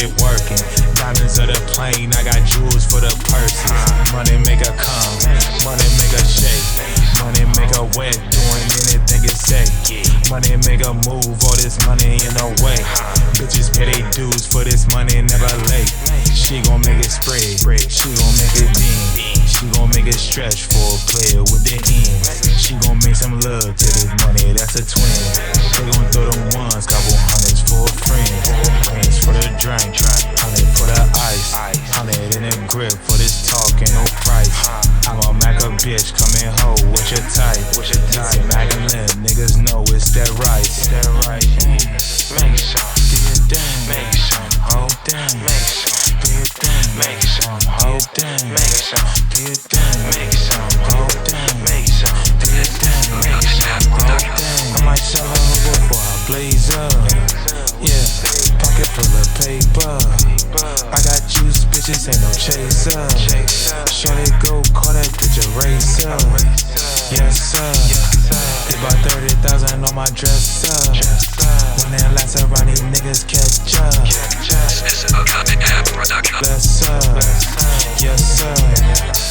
get working. Diamonds of the plane, I got jewels for the purses. Money make her come, money make her shake. Money make her wet, doing anything it say. Money make her move, all this money in her way. Bitches pay they dues for this money, never late. She gon' make it spread, she gon' make it bend. She gon' make it stretch for a player with the ends. She gon' make some love to this money, that's a twin. They gon' throw them ones, couple hundreds for a friend. Friends for the drink, 100 for the ice. 100 in the grip for this talk, ain't no price. I'm a Mac a bitch, come in hoe, what's your type? This is Mac and Lynn, niggas know it's that rice. Make some, do your thing, make some, whole thing, make some, do your thing, make some, whole thing, make some, do your thing, make some, whole thing, make some, do your thing, make some, whole thing. I might sell her before I blaze up, yeah, pocket full of paper. I got juice, bitches, ain't no chaser. Shorty go, call that bitch a racer. Yes sir, they bought 30,000 on my dresser. When that last around, these niggas catch up. This is a Cunningham production. Yes sir, yes sir.